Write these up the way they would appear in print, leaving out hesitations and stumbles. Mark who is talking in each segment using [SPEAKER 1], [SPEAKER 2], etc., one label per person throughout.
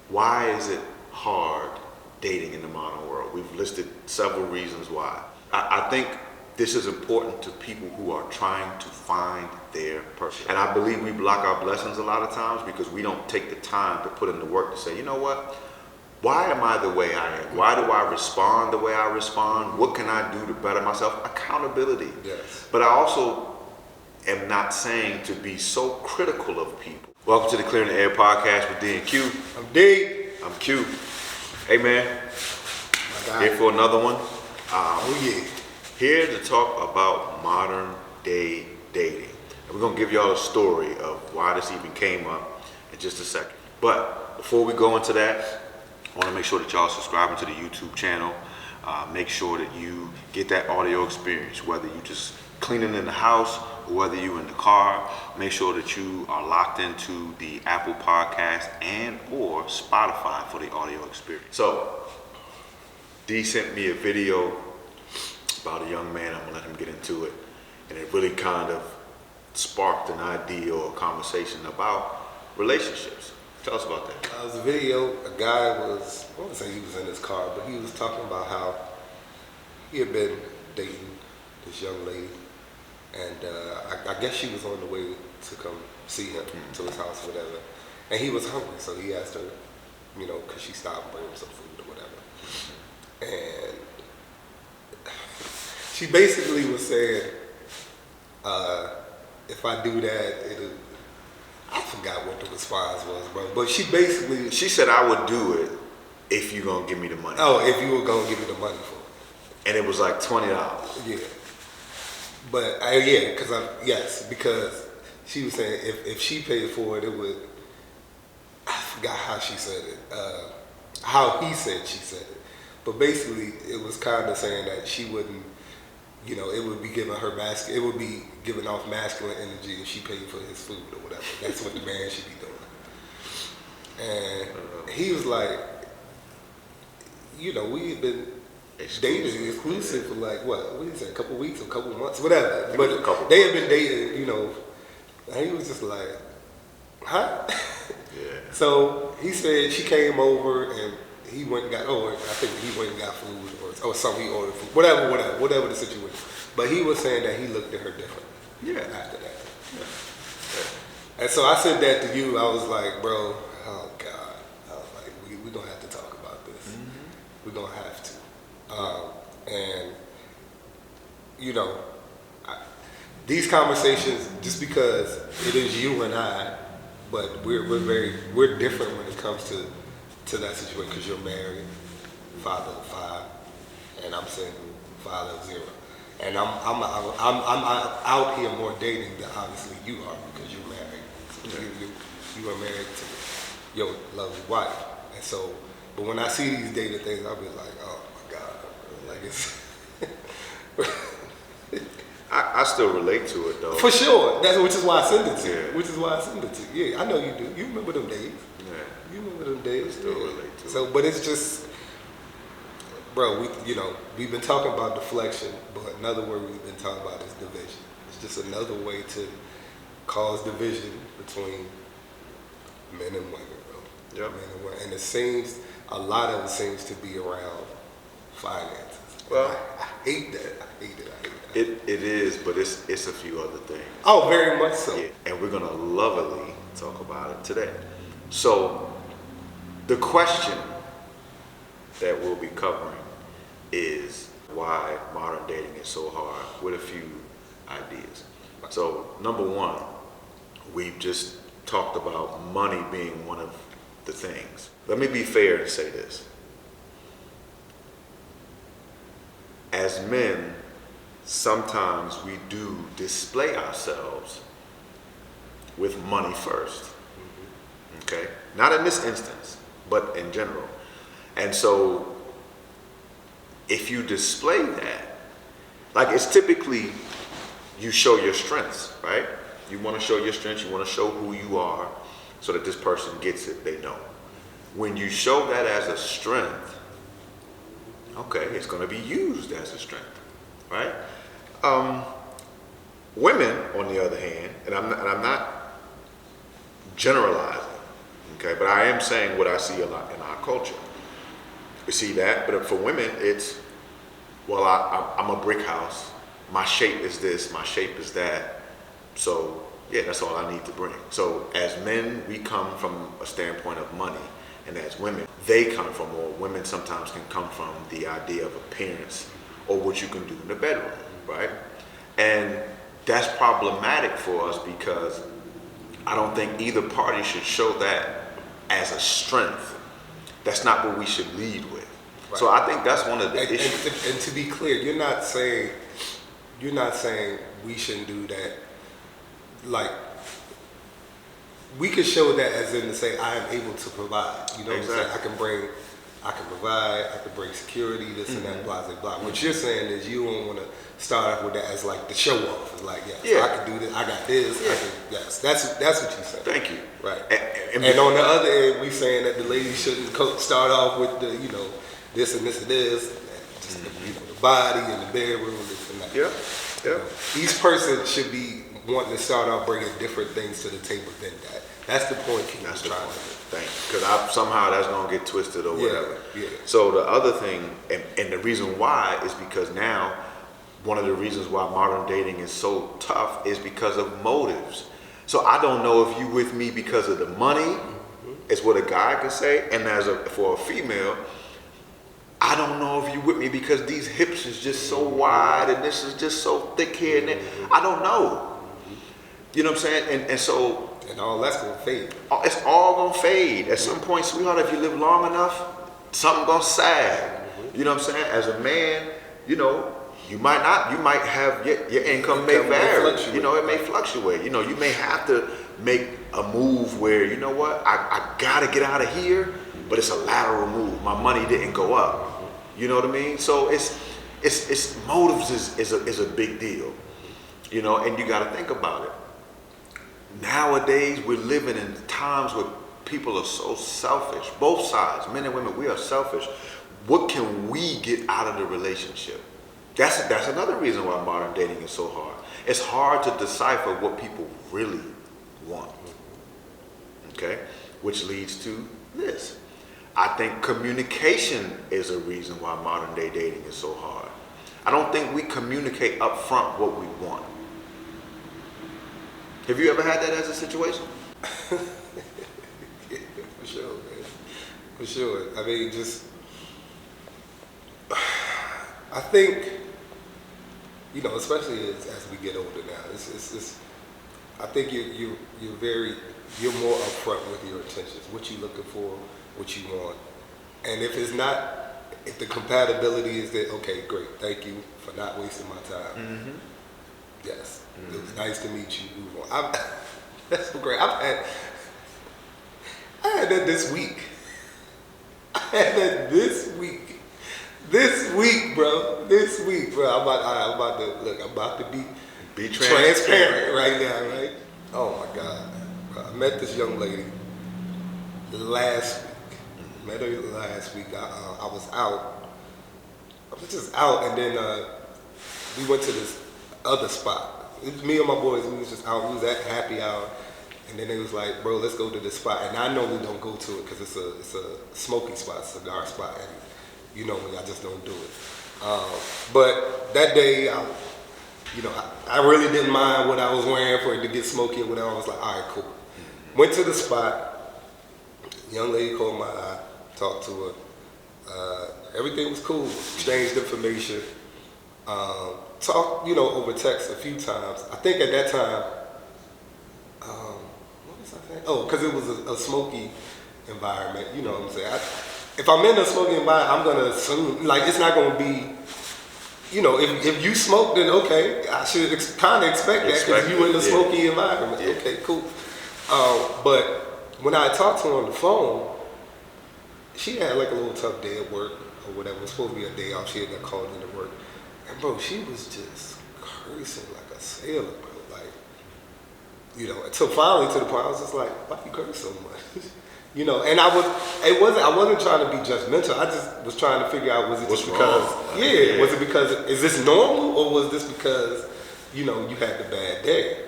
[SPEAKER 1] Why is it hard dating in the modern world? We've listed several reasons why. I think this is important to people who are trying to find their person. And I believe we block our blessings a lot of times because we don't take the time to put in the work to say, you know what? Why am I the way I am? Why do I respond the way I respond? What can I do to better myself? Accountability.
[SPEAKER 2] Yes.
[SPEAKER 1] But I also am not saying to be so critical of people. Welcome to the Clearing the Air podcast with D and Q.
[SPEAKER 2] I'm D.
[SPEAKER 1] I'm Q. Hey man,
[SPEAKER 2] My guy.
[SPEAKER 1] here for another one.
[SPEAKER 2] Oh yeah.
[SPEAKER 1] Here to talk about modern day dating. And we're gonna give y'all a story of why this even came up in just a second. But before we go into that, I want to make sure that y'all subscribing to the YouTube channel. Make sure that you get that audio experience, whether you just cleaning in the house or whether you in the car. Make sure that you are locked into the Apple Podcast and or Spotify for the audio experience. So, D sent me a video about a young man. I'm gonna let him get into it, and it really kind of sparked an idea or a conversation about relationships. Tell us about that.
[SPEAKER 2] It was a video. A guy was, I wouldn't say he was in his car, but he was talking about how he had been dating this young lady, and I guess she was on the way to come see him to his house or whatever, and he was hungry, so he asked her, you know, could she stop and bring him some food or whatever, and she basically was saying, if I do that, it'll, I forgot what the response was, bro. But she basically...
[SPEAKER 1] She said, I would do it if you gonna give me the money.
[SPEAKER 2] Oh, if you were gonna give me the money for it.
[SPEAKER 1] And it was like $20.
[SPEAKER 2] Yeah. But, because she was saying if she paid for it, it would... I forgot how she said it. How he said she said it. But basically, it was kind of saying that she wouldn't, you know, it would be giving her it would be giving off masculine energy if she paid for his food or whatever. That's what the man should be doing. And he was like, you know, we had been dating exclusive for like, what did he say, a couple weeks or a couple months, whatever. But they had been dating, you know, and he was just like, huh?
[SPEAKER 1] Yeah.
[SPEAKER 2] So he said she came over and he went and got, I think he went and got food or something, he ordered food, whatever the situation. But he was saying that he looked at her different.
[SPEAKER 1] Yeah.
[SPEAKER 2] After that. Yeah. And so I said that to you, I was like, bro, oh God. I was like, we're going to have to talk about this. Mm-hmm. We're going to have to. And, you know, these conversations, just because it is you and I, but we're different when it comes to that situation, because you're married, father of 5, and I'm single, father of 0. And I'm out here more dating than obviously you are, because you're married. So you are married to your lovely wife. And so, but when I see these dating things, I'll be like, oh my God, like it's.
[SPEAKER 1] I still relate to it though.
[SPEAKER 2] For sure. Which is why I send it to you.
[SPEAKER 1] Yeah.
[SPEAKER 2] Which is why I send it to you. Yeah, I know you do. You remember them days.
[SPEAKER 1] Yeah.
[SPEAKER 2] You remember them days.
[SPEAKER 1] Still relate to it.
[SPEAKER 2] So, but it's just, bro, we've been talking about deflection, but another word we've been talking about is division. It's just another way to cause division between men and women, bro.
[SPEAKER 1] Yep.
[SPEAKER 2] Men and women. And a lot of it seems to be around finances.
[SPEAKER 1] Well,
[SPEAKER 2] I hate that. I hate it.
[SPEAKER 1] It is, but it's a few other things.
[SPEAKER 2] Oh, very much so.
[SPEAKER 1] Yeah. And we're gonna lovingly talk about it today. So the question that we'll be covering is why modern dating is so hard, with a few ideas. So number one, we've just talked about money being one of the things. Let me be fair and say this. As men, sometimes we do display ourselves with money first. Okay? Not in this instance, but in general. And so if you display that, like it's typically you show your strengths, right? You want to show your strengths, you want to show who you are so that this person gets it, they know. When you show that as a strength, okay, it's going to be used as a strength, right? Women, on the other hand, and I'm not generalizing, Okay, but I am saying what I see a lot in our culture. We see that, but for women, it's, well, I'm a brick house. My shape is this, my shape is that. So, yeah, that's all I need to bring. So, as men, we come from a standpoint of money. And as women, they come from, or women sometimes can come from the idea of appearance or what you can do in the bedroom, right? And that's problematic for us because I don't think either party should show that as a strength. That's not what we should lead with. Right. So I think that's one of the issues.
[SPEAKER 2] And to be clear, you're not saying we shouldn't do that. Like, we could show that as in to say, I am able to provide. You know what I'm saying? I can provide, I can bring security, this and that, blah, blah, blah. What you're saying is you don't want to start off with that as like the show off. It's like, I can do this, I got this, yes. That's what you said.
[SPEAKER 1] Thank you.
[SPEAKER 2] Right. And on the other end, we saying that the ladies shouldn't start off with the, this and this and this, just the body and the bedroom, this and that.
[SPEAKER 1] Yeah.
[SPEAKER 2] Each person should be wanting to start off bringing different things to the table than that. That's the point.
[SPEAKER 1] That's the point. Thank you. Because somehow that's going to get twisted or whatever.
[SPEAKER 2] Yeah.
[SPEAKER 1] So the other thing, and the reason why is because now, one of the reasons why modern dating is so tough is because of motives. So I don't know if you with me because of the money, is what a guy can say, and for a female, I don't know if you with me because these hips is just so wide and this is just so thick here and there. I don't know. You know what I'm saying? And so...
[SPEAKER 2] And all that's going to fade.
[SPEAKER 1] It's all going to fade. At some point, sweetheart, if you live long enough, something going to sag. You know what I'm saying? As a man, you might have your income may vary. It may fluctuate. You may have to make a move where, you know what, I got to get out of here, but it's a lateral move. My money didn't go up. You know what I mean? So it's motives is a big deal. And you got to think about it. Nowadays, we're living in times where people are so selfish. Both sides, men and women, we are selfish. What can we get out of the relationship? That's another reason why modern dating is so hard. It's hard to decipher what people really want. Okay? Which leads to this. I think communication is a reason why modern day dating is so hard. I don't think we communicate up front what we want. Have you ever had that as a situation?
[SPEAKER 2] Yeah, for sure, man. For sure. I mean, I think, especially as we get older now, it's I think you're more upfront with your intentions, what you're looking for, what you want. And if the compatibility is that, okay, great, thank you for not wasting my time. Mm-hmm. Yes. Mm-hmm. It was nice to meet you. Move on. That's so great. I had that this week. This week, bro. I'm about to be transparent right now, right? Oh my God. I met this young lady last week. I was out. I was just out, and then we went to this other spot. It was me and my boys. We was just out. We was at happy hour, and then they was like, "Bro, let's go to this spot." And I normally don't go to it because it's a smoking spot, cigar spot, and you know me, I just don't do it. But that day, I really didn't mind what I was wearing for it to get smoky or whatever. I was like, all right, cool. Went to the spot. Young lady called my eye, talked to her. Everything was cool. Exchanged information. Talked, over text a few times. I think at that time, what was I saying? Oh, because it was a smoky environment. You know what I'm saying? If I'm in a smoky environment, I'm gonna assume it's not gonna be. If you smoke, then okay, I should kind of expect that because you in a smoky environment. Yeah. Okay, cool. But when I talked to her on the phone, she had like a little tough day at work or whatever. It was supposed to be a day off. She had got called into work. And bro, she was just cursing like a sailor, bro. Until finally to the point I was just like, why you curse so much? And I wasn't trying to be judgmental. I just was trying to figure out, was it just because, was it because, is this normal or was this because, you had the bad day?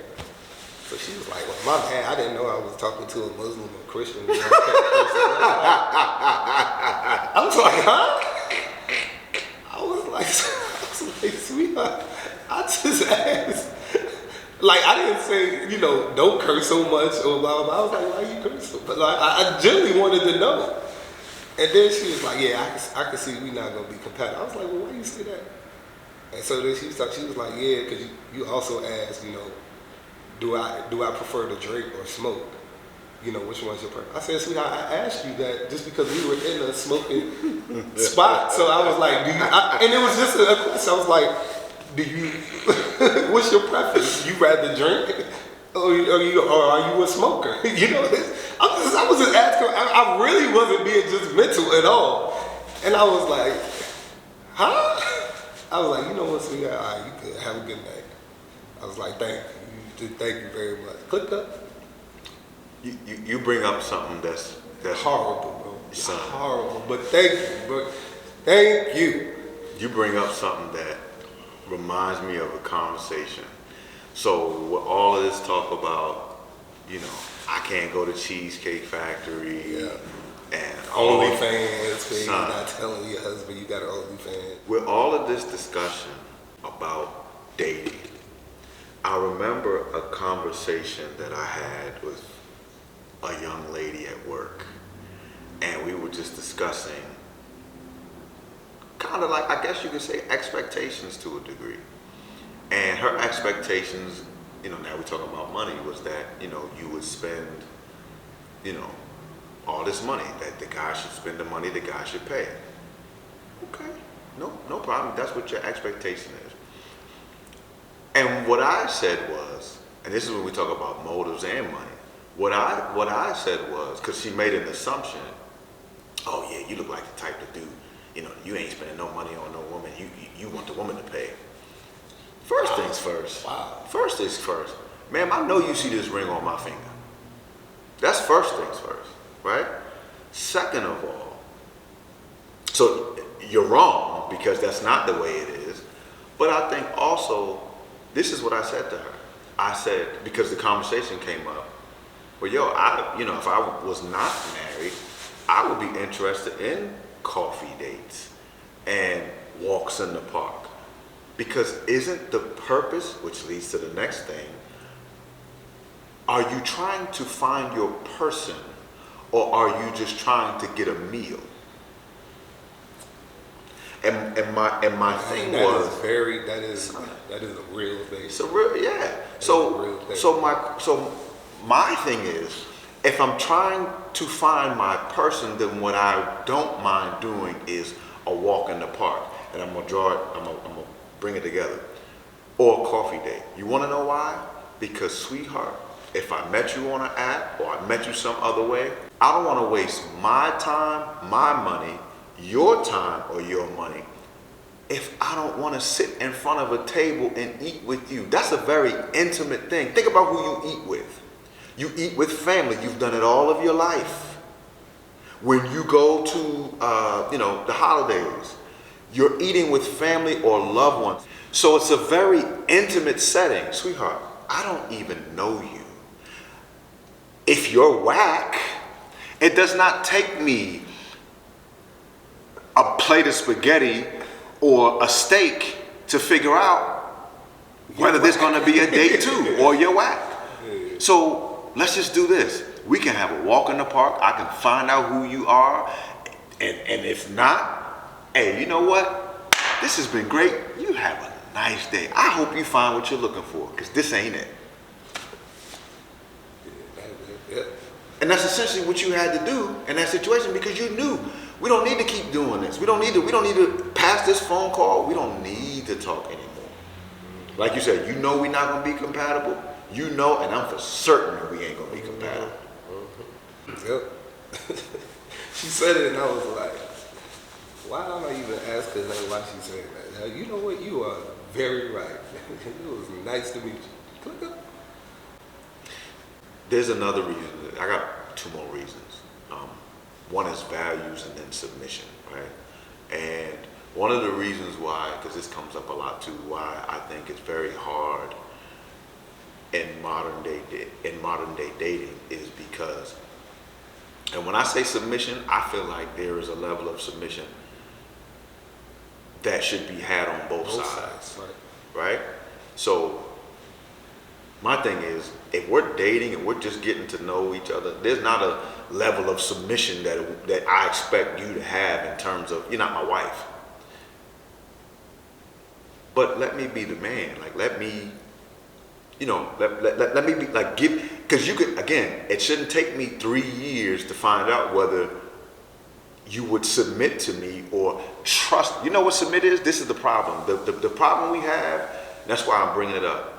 [SPEAKER 2] So she was like, well, my bad, I didn't know I was talking to a Muslim or Christian. I was like, huh? I was like, sweetheart, I just asked. Like, I didn't say, don't curse so much or blah, blah. I was like, why you cursing? But like, I genuinely wanted to know. And then she was like, yeah, I can see we not going to be compatible. I was like, well, why you say that? And so then she was like, yeah, because you also asked, do I prefer to drink or smoke? Which one's your preference? I said, sweetheart, I asked you that just because we were in a smoking spot. So I was like, and it was just a question. I was like, what's your preference? You rather drink or are you a smoker? I was just asking, I really wasn't being just mental at all. And I was like, huh? I was like, you know what, sweetheart, all right, you good, have a good night. I was like, thank you very much. Click up.
[SPEAKER 1] You bring up something that's
[SPEAKER 2] horrible, bro.
[SPEAKER 1] Son.
[SPEAKER 2] Horrible, but thank you, bro. Thank you.
[SPEAKER 1] You bring up something that reminds me of a conversation. So with all of this talk about, I can't go to Cheesecake Factory and
[SPEAKER 2] OnlyFans, you're not telling your husband you got an OnlyFans.
[SPEAKER 1] With all of this discussion about dating, I remember a conversation that I had with a young lady at work, and we were just discussing kind of like, I guess you could say, expectations to a degree. And her expectations, now we're talking about money, was that, you would spend, all this money, that the guy should spend the money, the guy should pay. Okay, no problem. That's what your expectation is. And what I said was, and this is when we talk about motives and money, what I said was, because she made an assumption, oh yeah, you look like the type to do, you ain't spending no money on no woman, you want the woman to pay. First things first.
[SPEAKER 2] Wow.
[SPEAKER 1] First things first. Ma'am, I know you see this ring on my finger. That's first things first, right? Second of all, so you're wrong because that's not the way it is. But I think also, this is what I said to her. I said, because the conversation came up, well, if I was not married, I would be interested in coffee dates and walks in the park. Because isn't the purpose, which leads to the next thing, are you trying to find your person or are you just trying to get a meal? And my thing was
[SPEAKER 2] that is a real thing.
[SPEAKER 1] It's a real, yeah. So my thing is, if I'm trying to find my person, then what I don't mind doing is a walk in the park. And I'm gonna draw it, I'm gonna bring it together. Or a coffee date. You wanna know why? Because, sweetheart, if I met you on an app or I met you some other way, I don't wanna waste my time, my money, your time or your money if I don't wanna sit in front of a table and eat with you. That's a very intimate thing. Think about who you eat with. You eat with family. You've done it all of your life. When you go to, the holidays, you're eating with family or loved ones. So it's a very intimate setting. Sweetheart, I don't even know you. If you're whack, it does not take me a plate of spaghetti or a steak to figure out whether there's going to be a date too or you're whack. So let's just do this. We can have a walk in the park. I can find out who you are. And if not, hey, you know what? This has been great. You have a nice day. I hope you find what you're looking for, because this ain't it.
[SPEAKER 2] Yeah.
[SPEAKER 1] And that's essentially what you had to do in that situation, because you knew we don't need to keep doing this. We don't need to pass this phone call. We don't need to talk anymore. Like you said, we're not gonna be compatible. And I'm for certain we ain't gonna be compatible.
[SPEAKER 2] Yep. She said it, and I was like, why don't I even ask her why she said that? You know what? You are very right. It was nice to meet you. Click up.
[SPEAKER 1] There's another reason. I got two more reasons. One is values and then submission, right? And one of the reasons why, because this comes up a lot too, why I think it's very hard in modern day dating is because, and when I say submission, I feel like there is a level of submission that should be had on both sides. Right? So my thing is, if we're dating and we're just getting to know each other, there's not a level of submission that I expect you to have in terms of, you're not my wife. But let me be the man. Like, let me, let me be, like, because you could, again, it shouldn't take me 3 years to find out whether you would submit to me or trust. You know what submit is? This is the problem. The problem we have, that's why I'm bringing it up,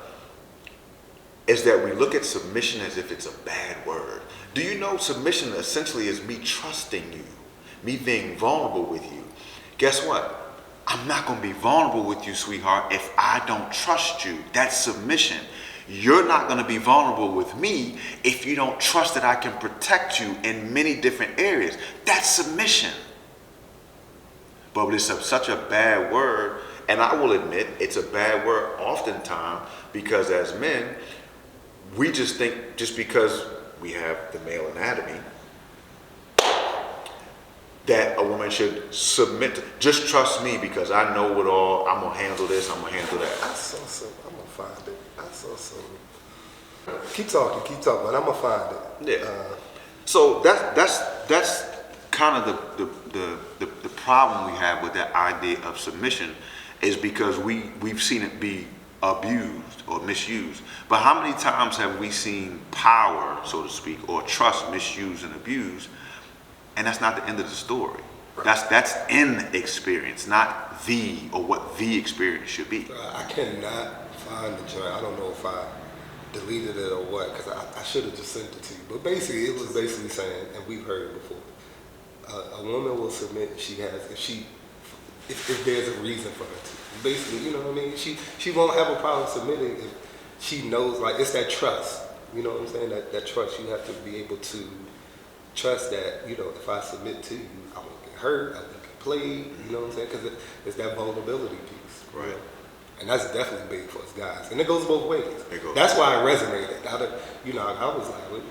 [SPEAKER 1] is that we look at submission as if it's a bad word. Do you know submission essentially is me trusting you, me being vulnerable with you? Guess what? I'm not going to be vulnerable with you, sweetheart, if I don't trust you. That's submission. You're not going to be vulnerable with me if you don't trust that I can protect you in many different areas. That's submission. But it's such a bad word, and I will admit it's a bad word oftentimes because as men, we just think just because we have the male anatomy that a woman should submit to. Just trust me because I know it all. I'm going to handle this. I'm going to handle that.
[SPEAKER 2] I saw some. I'm going to find it. I saw some. Keep talking, but I'm going to find it.
[SPEAKER 1] Yeah. So that's kind of the problem we have with that idea of submission is because we've seen it be abused or misused. But how many times have we seen power, so to speak, or trust misused and abused? And that's not the end of the story. Right. That's in experience, not what the experience should be.
[SPEAKER 2] I cannot find the joint. I don't know if I deleted it or what, because I should have just sent it to you. But basically, it was basically saying, and we've heard it before, a woman will submit if there's a reason for her to. Basically, you know what I mean? She won't have a problem submitting if she knows, like, it's that trust. You know what I'm saying? That trust. You have to be able to trust that, if I submit to you, I won't get hurt, I won't get played, you know what I'm saying? Because it's that vulnerability piece.
[SPEAKER 1] Right.
[SPEAKER 2] And that's definitely big for us guys. And it goes both ways. That's why I resonated. I was like, well,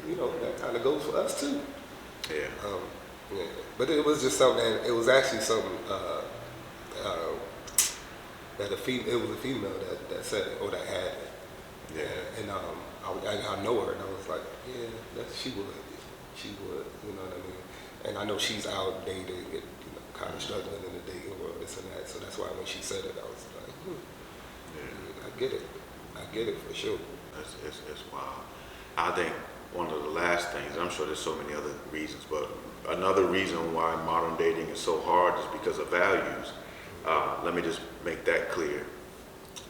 [SPEAKER 2] yeah, that kind of goes for us too.
[SPEAKER 1] Yeah.
[SPEAKER 2] Yeah. But it was just something, it was actually something that it was a female that said it, or that had it. Yeah. And I know her, and I was like, yeah, she would. She would, you know what I mean? And I know she's out dating, kind of struggling in the dating world, this and that. So that's why when she said it, I was like, yeah, I get it for sure.
[SPEAKER 1] It's wild. I think one of the last things, I'm sure there's so many other reasons, but another reason why modern dating is so hard is because of values. Let me just make that clear.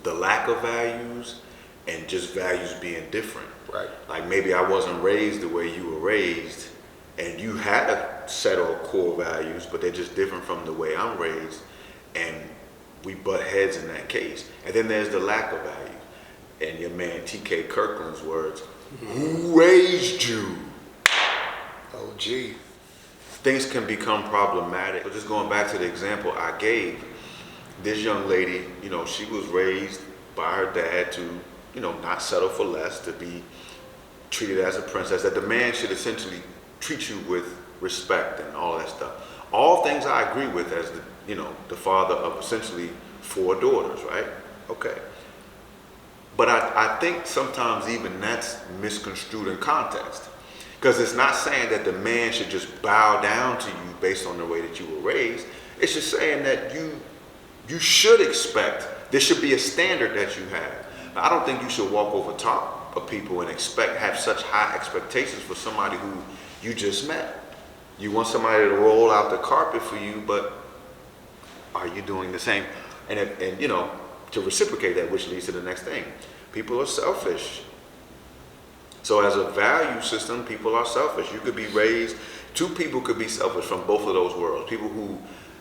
[SPEAKER 1] The lack of values and just values being different.
[SPEAKER 2] Right.
[SPEAKER 1] Like maybe I wasn't raised the way you were raised, and you had a set of core values, but they're just different from the way I'm raised, and we butt heads in that case. And then there's the lack of value. And your man T.K. Kirkland's words, who raised you?
[SPEAKER 2] Oh, gee.
[SPEAKER 1] Things can become problematic. But just going back to the example I gave, this young lady, she was raised by her dad to, not settle for less, to be treated as a princess, that the man should essentially treat you with respect and all that stuff. All things I agree with as the father of essentially 4 daughters, right? Okay. But I think sometimes even that's misconstrued in context. Because it's not saying that the man should just bow down to you based on the way that you were raised. It's just saying that you should expect, there should be a standard that you have. Now, I don't think you should walk over top of people and have such high expectations for somebody who you just met. You want somebody to roll out the carpet for you, but are you doing the same? And to reciprocate that, which leads to the next thing. People are selfish. So as a value system, people are selfish. You could be raised, 2 people could be selfish from both of those worlds. People who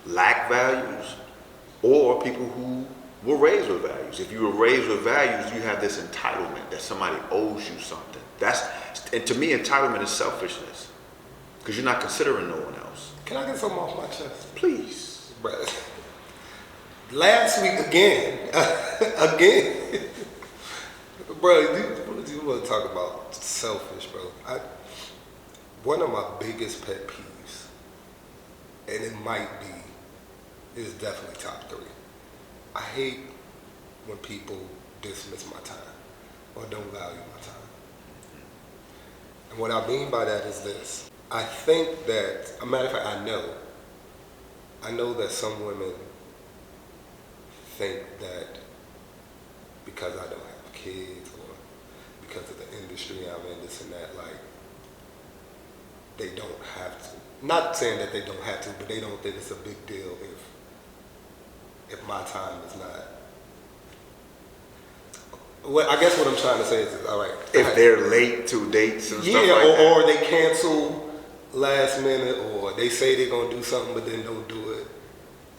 [SPEAKER 1] lack values or people who were raised with values. If you were raised with values, you have this entitlement that somebody owes you something. And to me, entitlement is selfishness because you're not considering no one else.
[SPEAKER 2] Can I get something off my chest?
[SPEAKER 1] Please.
[SPEAKER 2] Brother. Last week again, Bro, you want to talk about selfish, bro. One of my biggest pet peeves, and it might be, is definitely top 3. I hate when people dismiss my time or don't value my time. And what I mean by that is this. I think that, a matter of fact, I know that some women think that because I don't have kids or because of the industry I'm in, this and that, like, they don't have to. Not saying that they don't have to, but they don't think it's a big deal if my time is not. Well, I guess what I'm trying to say is, all right.
[SPEAKER 1] If they're late to dates and stuff like
[SPEAKER 2] that.
[SPEAKER 1] that.
[SPEAKER 2] Or they cancel last minute, or they say they're going to do something but then don't do it.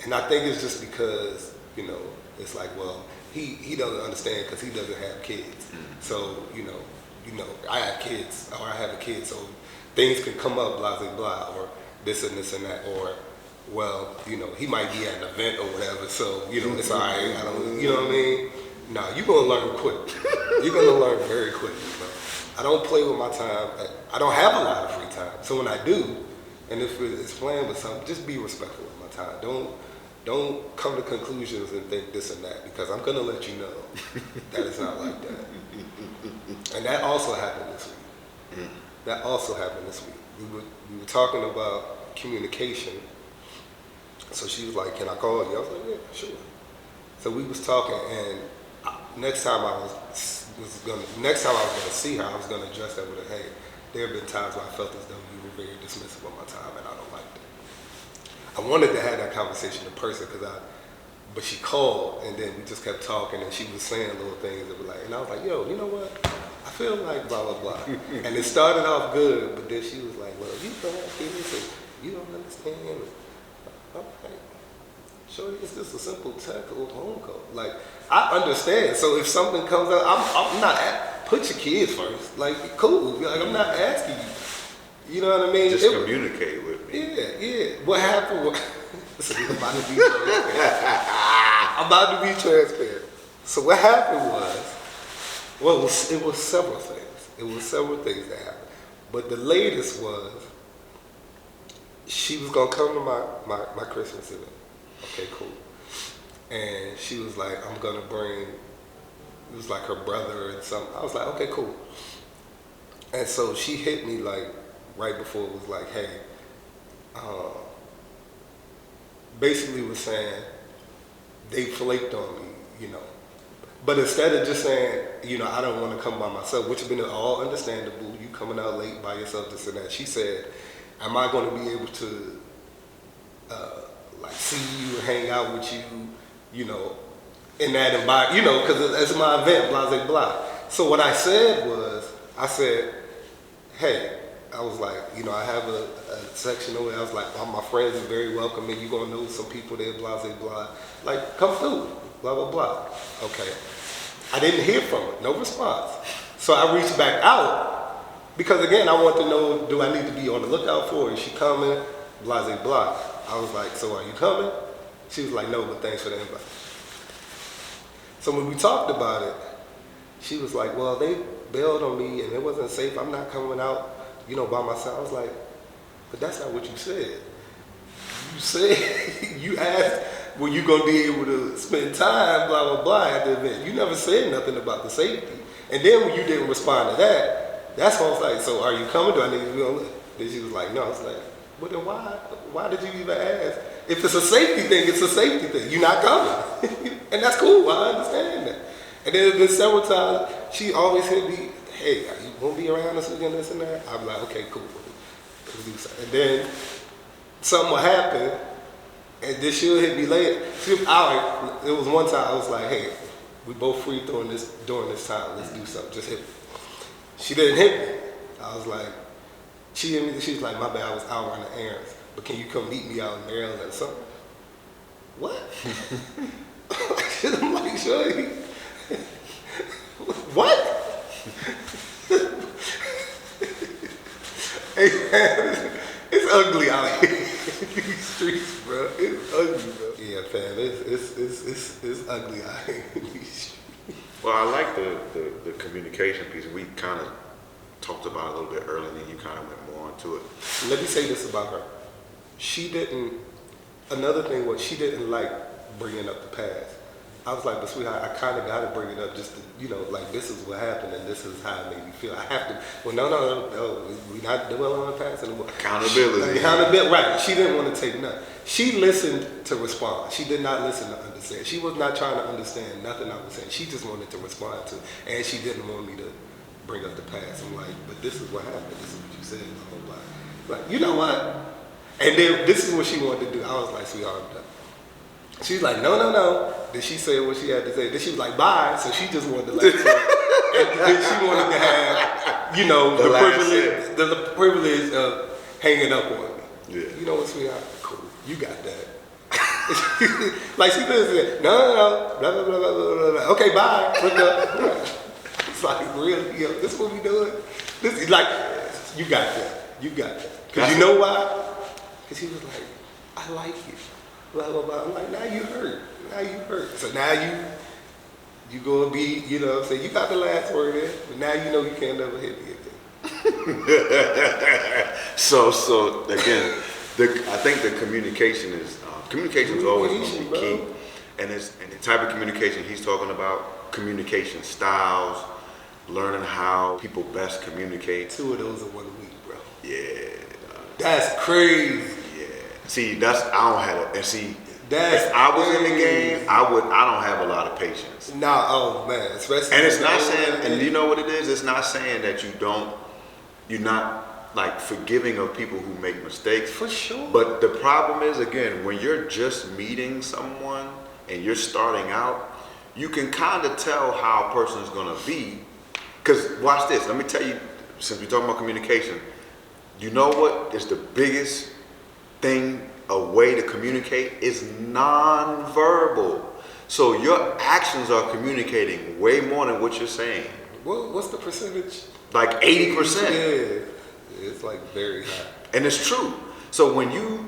[SPEAKER 2] And I think it's just because, you know, it's like, well, he doesn't understand because he doesn't have kids. Mm-hmm. So, you know, I have kids, or I have a kid, so things can come up, blah, blah, blah, or this and this and that, or, well, you know, he might be at an event or whatever, so, you know, it's all right, I don't, you know what I mean? No, you're going to learn quick. You're going to learn very quickly, bro. I don't play with my time. I don't have a lot of free time. So when I do, and if it's playing with something, just be respectful of my time. Don't come to conclusions and think this and that, because I'm going to let you know that it's not like that. And that also happened this week. That also happened this week. We were talking about communication. So she was like, "Can I call you?" I was like, "Yeah, sure." So we was talking, and next time I was gonna see her, I was gonna address that with her. Hey, there have been times where I felt as though you were very dismissive of my time, and I don't like that. I wanted to have that conversation in person but she called, and then we just kept talking, and she was saying little things that were like, and I was like, "Yo, you know what? I feel like blah blah blah." And it started off good, but then she was like, "Well, you don't have kids, and you don't understand." I'm like, "Shorty, it's just a simple text or phone call. Like, I understand. So if something comes up, I'm not put your kids first. Like, cool. Like, I'm not asking you. You know what I mean?
[SPEAKER 1] Just communicate with me."
[SPEAKER 2] Yeah. What happened was, I'm about to be transparent. I'm about to be transparent. So what happened was, well, it was several things. It was several things that happened. But the latest was, she was gonna come to my Christmas event. Okay, cool. And she was like, "I'm gonna bring," it was like her brother and something. I was like, "Okay, cool." And so she hit me like right before it was like, "Hey," basically was saying they flaked on me, you know. But instead of just saying, you know, "I don't want to come by myself," which has been all understandable, you coming out late by yourself, this and that. She said, "Am I going to be able to like see you, hang out with you, you know, in that environment, you know, because it's my event, blah, blah, blah." So what I said was, I said, "Hey," I was like, "You know, I have a section over there." I was like, "All my friends are very welcoming. You're going to know some people there, blah, blah, blah. Like, come through, blah, blah, blah." Okay. I didn't hear from her, no response. So I reached back out because, again, I want to know, do I need to be on the lookout for her? Is she coming? Blah, blah, blah. I was like, "So are you coming?" She was like, "No, but thanks for the invite." So when we talked about it, she was like, "Well, they bailed on me and it wasn't safe. I'm not coming out, you know, by myself." I was like, "But that's not what you said. You said," you asked, "Were you going to be able to spend time, blah, blah, blah, at the event?" You never said nothing about the safety. And then when you didn't respond to that, that's when I was like, "So are you coming? Do I need to be on?" Then she was like, "No." I was like, "Well, then why did you even ask? If it's a safety thing, it's a safety thing. You're not coming." And that's cool. I understand that. And then there's been several times, she always hit me, "Hey, you won't be around this weekend, this and that?" I'm like, "Okay, cool." And then something will happen, and then she'll hit me later. It was one time I was like, "Hey, we both free during this time. Let's do something. Just hit me." She didn't hit me. I was like, she hit me. She was like, "My bad, I was out running errands, but can you come meet me out in Maryland or something?" What? I'm like, "Sure." What? Hey man, it's ugly out here in these streets, bro. It's ugly, bro. Yeah, fam, it's ugly out here in these streets.
[SPEAKER 1] Well, I like the communication piece. We kind of talked about it a little bit earlier, and then you kind of went more into it.
[SPEAKER 2] Let me say this about her. Another thing was she didn't like bringing up the past. I was like, but sweetheart, I kind of got to bring it up just to, like this is what happened and this is how it made me feel. I have to, well, no, we're not dwelling on the past anymore.
[SPEAKER 1] Accountability.
[SPEAKER 2] Right. She didn't want to take none. She listened to respond. She did not listen to understand. She was not trying to understand nothing I was saying. She just wanted to respond to, and she didn't want me to bring up the past. I'm like, but this is what happened. This is what you said the whole life. Like, you know what? And then this is what she wanted to do. I was like, sweetheart, I'm done. She was like, no. Then she said what she had to say. Then she was like, bye. So she just wanted to like, and then she wanted to have, the privilege of hanging up on me.
[SPEAKER 1] Yeah.
[SPEAKER 2] You know what, sweetheart? Cool. You got that. Like she could have said, no, blah, blah, blah, blah, blah, blah. Okay, bye. It's like, really? This is what we doing? This is like, you got that. Because you know why? Because he was like, I like you. Blah, blah, blah. I'm like, now you hurt. So now you gonna be, you know what I'm saying? You got the last word in, but now you know you can't never hit me again.
[SPEAKER 1] So again, I think the communication is always going to be key. And the type of communication he's talking about, communication styles, learning how people best communicate.
[SPEAKER 2] 2 of those in 1 week, bro.
[SPEAKER 1] Yeah.
[SPEAKER 2] That's crazy.
[SPEAKER 1] See, I don't have it. And see,
[SPEAKER 2] if
[SPEAKER 1] I was in the game, I don't have a lot of patience.
[SPEAKER 2] Nah, oh man, especially.
[SPEAKER 1] And it's not saying, and you know what it is? It's not saying that you're not like forgiving of people who make mistakes.
[SPEAKER 2] For sure.
[SPEAKER 1] But the problem is, again, when you're just meeting someone and you're starting out, you can kind of tell how a person is going to be. Because watch this. Let me tell you, since we're talking about communication, you know what is the biggest thing, a way to communicate is non-verbal. So your actions are communicating way more than what you're saying.
[SPEAKER 2] What's the percentage?
[SPEAKER 1] Like 80%.
[SPEAKER 2] Yeah, it's like very high.
[SPEAKER 1] And it's true. So when you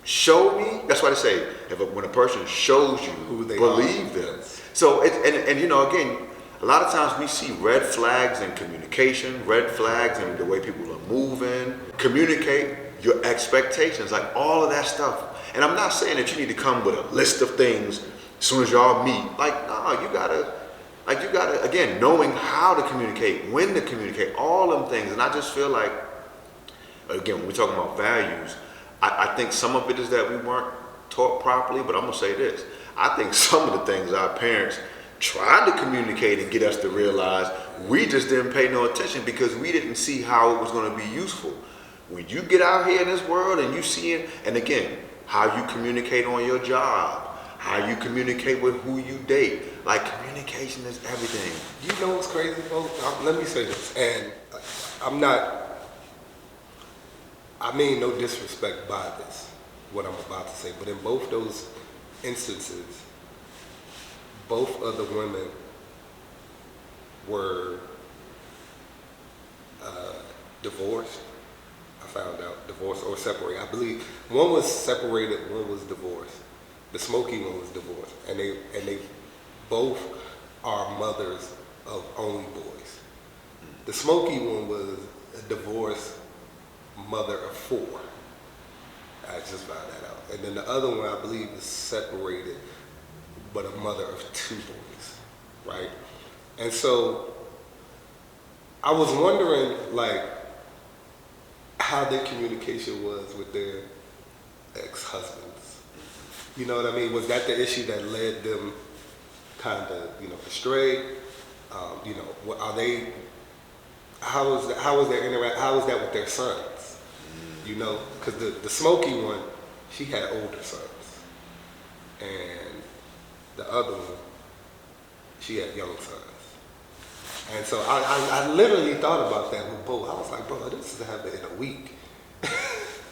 [SPEAKER 1] show me, that's why they say, when a person shows you,
[SPEAKER 2] who they
[SPEAKER 1] believe them.
[SPEAKER 2] Yes.
[SPEAKER 1] So and you know, again, a lot of times we see red flags in communication, red flags in the way people are moving. Communicate your expectations, like all of that stuff. And I'm not saying that you need to come with a list of things as soon as y'all meet. Like, no, you gotta, again, knowing how to communicate, when to communicate, all them things. And I just feel like, again, when we're talking about values, I think some of it is that we weren't taught properly, but I'm gonna say this. I think some of the things our parents tried to communicate and get us to realize, we just didn't pay no attention because we didn't see how it was gonna be useful. When you get out here in this world and you see it, and again, how you communicate on your job, how you communicate with who you date, like communication is everything.
[SPEAKER 2] You know what's crazy, bro? Let me say this, and I mean no disrespect by this, what I'm about to say, but in both those instances, both of the women were divorced. Found out, divorced or separated. I believe one was separated, one was divorced. The smoky one was divorced, and they both are mothers of only boys. The smoky one was a divorced mother of 4. I just found that out. And then the other one, I believe, is separated, but a mother of 2 boys, right? And so I was wondering, like, how their communication was with their ex-husbands. You know what I mean? Was that the issue that led them kind of, astray? What are they? How was their interaction? How was that with their sons? Because the smoky one, she had older sons, and the other one, she had young sons. And so I literally thought about that with both. I was like, bro, this is happening in a week.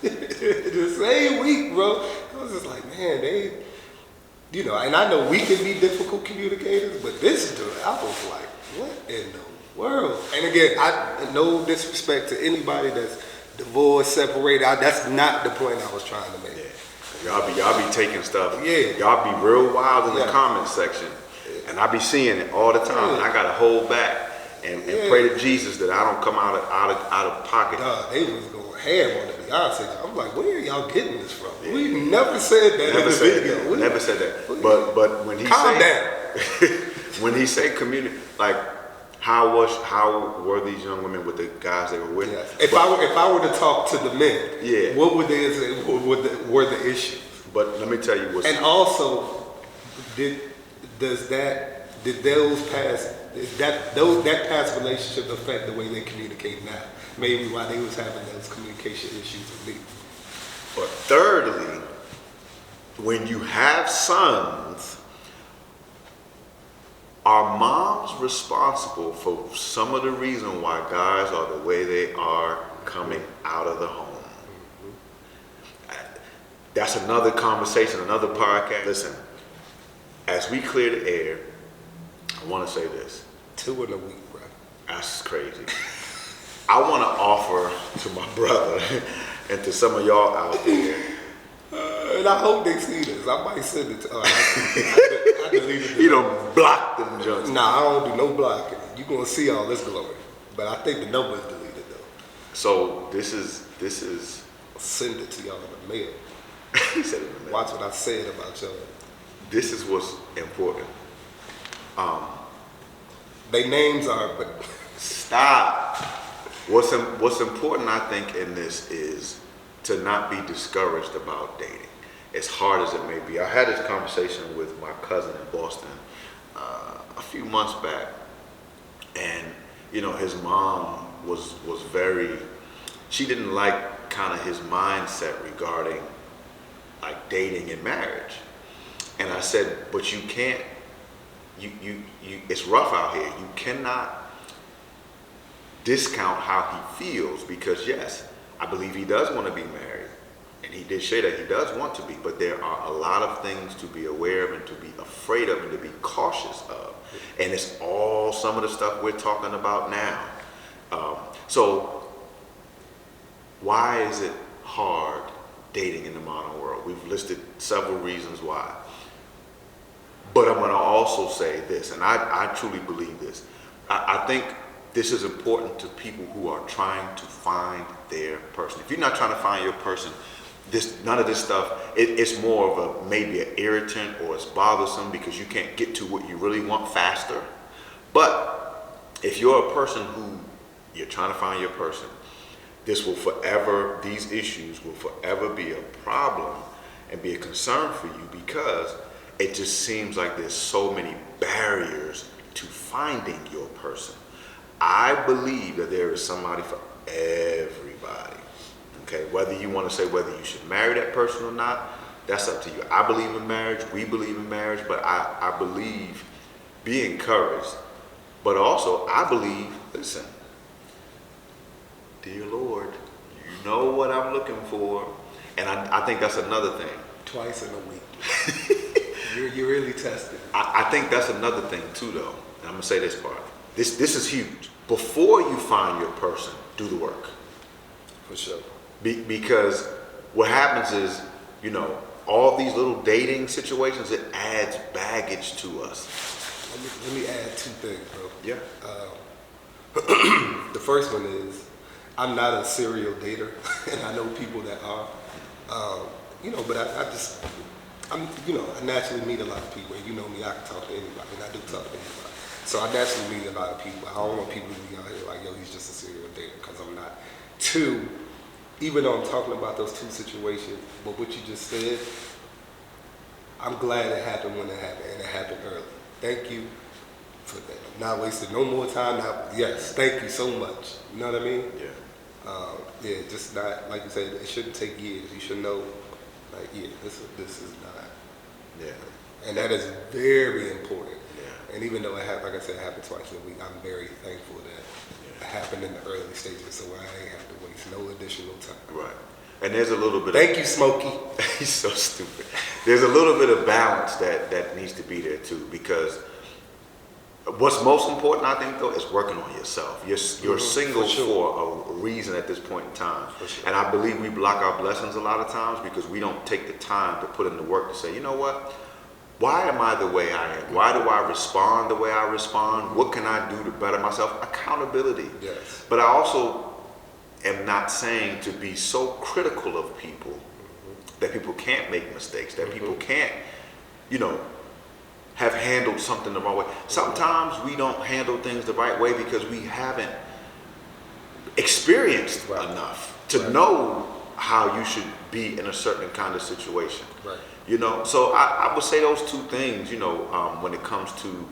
[SPEAKER 2] The same week, bro. I was just like, man, they, and I know we can be difficult communicators, but this dude, I was like, what in the world? And again, no disrespect to anybody that's divorced, separated. That's not the point I was trying to make.
[SPEAKER 1] Yeah. Y'all be taking stuff.
[SPEAKER 2] Yeah.
[SPEAKER 1] Y'all be real wild in the comment section. And I be seeing it all the time, and I gotta hold back and pray to Jesus that I don't come out of pocket.
[SPEAKER 2] Nah, they was going ham on the Beyonce. I'm like, where are y'all getting this from? Yeah. We never said that in the video.
[SPEAKER 1] Never said that. But when he
[SPEAKER 2] calm down.
[SPEAKER 1] When he said community, like how were these young women with the guys they were with?
[SPEAKER 2] Yes. If I were to talk to the men, what would they say were the issues?
[SPEAKER 1] But let me tell you what's.
[SPEAKER 2] And also, did that past relationship affect the way they communicate now? Maybe why they was having those communication issues with me.
[SPEAKER 1] But thirdly, when you have sons, are moms responsible for some of the reason why guys are the way they are coming out of the home? That's another conversation, another podcast. Listen, as we clear the air, I want to say this.
[SPEAKER 2] 2 in a week, bro.
[SPEAKER 1] That's crazy. I want to offer to my brother and to some of y'all out there.
[SPEAKER 2] And I hope they see this. I might send it to I deleted it.
[SPEAKER 1] You don't block them junks.
[SPEAKER 2] Nah, I don't do no blocking. You're going to see all this glory. But I think the number is deleted, though.
[SPEAKER 1] So this is.
[SPEAKER 2] I'll send it to y'all in the mail.
[SPEAKER 1] He said it in the mail.
[SPEAKER 2] Watch what I said about y'all.
[SPEAKER 1] This is what's important.
[SPEAKER 2] Their names are, but
[SPEAKER 1] stop. What's important, I think, in this is to not be discouraged about dating, as hard as it may be. I had this conversation with my cousin in Boston a few months back, and his mom was very. She didn't like kind of his mindset regarding like dating and marriage, and I said, but you can't. You it's rough out here. You cannot discount how he feels, because yes, I believe he does want to be married, and he did say that he does want to be, but there are a lot of things to be aware of and to be afraid of and to be cautious of, and it's all some of the stuff we're talking about now. So why is it hard dating in the modern world? We've listed several reasons why. But I'm going to also say this, and I truly believe this. I think this is important to people who are trying to find their person. If you're not trying to find your person, none of this stuff, it's more of maybe an irritant, or it's bothersome because you can't get to what you really want faster. But if you're a person who you're trying to find your person, these issues will forever be a problem and be a concern for you, because it just seems like there's so many barriers to finding your person. I believe that there is somebody for everybody. Okay, whether you want to say whether you should marry that person or not, that's up to you. I believe in marriage. We believe in marriage, but I believe be encouraged. But also, I believe, listen, dear Lord, you know what I'm looking for. And I think that's another thing.
[SPEAKER 2] Twice in a week. You're really tested.
[SPEAKER 1] I think that's another thing too, though. And I'm gonna say this part. This is huge. Before you find your person, do the work.
[SPEAKER 2] For sure.
[SPEAKER 1] Because what happens is, all these little dating situations, it adds baggage to us.
[SPEAKER 2] Let me add 2 things, bro.
[SPEAKER 1] Yeah.
[SPEAKER 2] The first one is, I'm not a serial dater, and I know people that are. But I naturally meet a lot of people. You know me, I can talk to anybody, and I do talk to anybody. So I naturally meet a lot of people. I don't want people to be out here like, yo, he's just a serial dater, because I'm not. 2, even though I'm talking about those 2 situations, but what you just said, I'm glad it happened when it happened, and it happened early. Thank you for that. I'm not wasting no more time. Yes, thank you so much. You know what I mean?
[SPEAKER 1] Yeah.
[SPEAKER 2] Just not, like you said, it shouldn't take years. You should know, like, this is not.
[SPEAKER 1] Yeah.
[SPEAKER 2] And that is very important.
[SPEAKER 1] Yeah.
[SPEAKER 2] And even though it happened, like I said, it happened twice a week, I'm very thankful that it happened in the early stages, so I ain't have to waste no additional time.
[SPEAKER 1] Right. And there's a little bit
[SPEAKER 2] Thank you, Smokey.
[SPEAKER 1] He's so stupid. There's a little bit of balance that needs to be there too, because what's most important, I think, though, is working on yourself. You're single for a reason at this point in time.
[SPEAKER 2] Sure.
[SPEAKER 1] And I believe we block our blessings a lot of times because we don't take the time to put in the work to say, you know what? Why am I the way I am? Why do I respond the way I respond? What can I do to better myself? Accountability.
[SPEAKER 2] Yes.
[SPEAKER 1] But I also am not saying to be so critical of people that people can't make mistakes, that people can't, you know, have handled something the wrong way. Sometimes we don't handle things the right way because we haven't experienced enough to know how you should be in a certain kind of situation.
[SPEAKER 2] Right.
[SPEAKER 1] You know, so I would say those two things, you know, when it comes to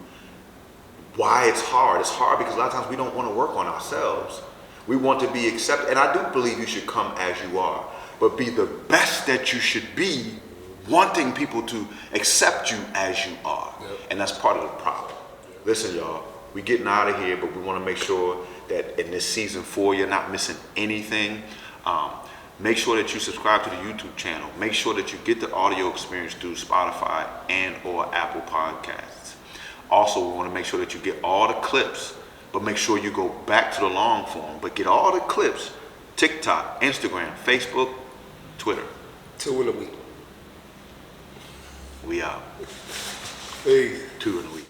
[SPEAKER 1] why it's hard. It's hard because a lot of times we don't want to work on ourselves. We want to be accepted. And I do believe you should come as you are, but be the best that you should be, wanting people to accept you as you are.
[SPEAKER 2] Yep.
[SPEAKER 1] And that's part of the problem. Listen, y'all, we getting out of here, but we want to make sure that in this season 4, you're not missing anything. Make sure that you subscribe to the YouTube channel. Make sure that you get the audio experience through Spotify and or Apple Podcasts. Also, we want to make sure that you get all the clips, but make sure you go back to the long form, but get all the clips, TikTok, Instagram, Facebook, Twitter.
[SPEAKER 2] 2 in a week.
[SPEAKER 1] We out.
[SPEAKER 2] Peace.
[SPEAKER 1] 2 in a week.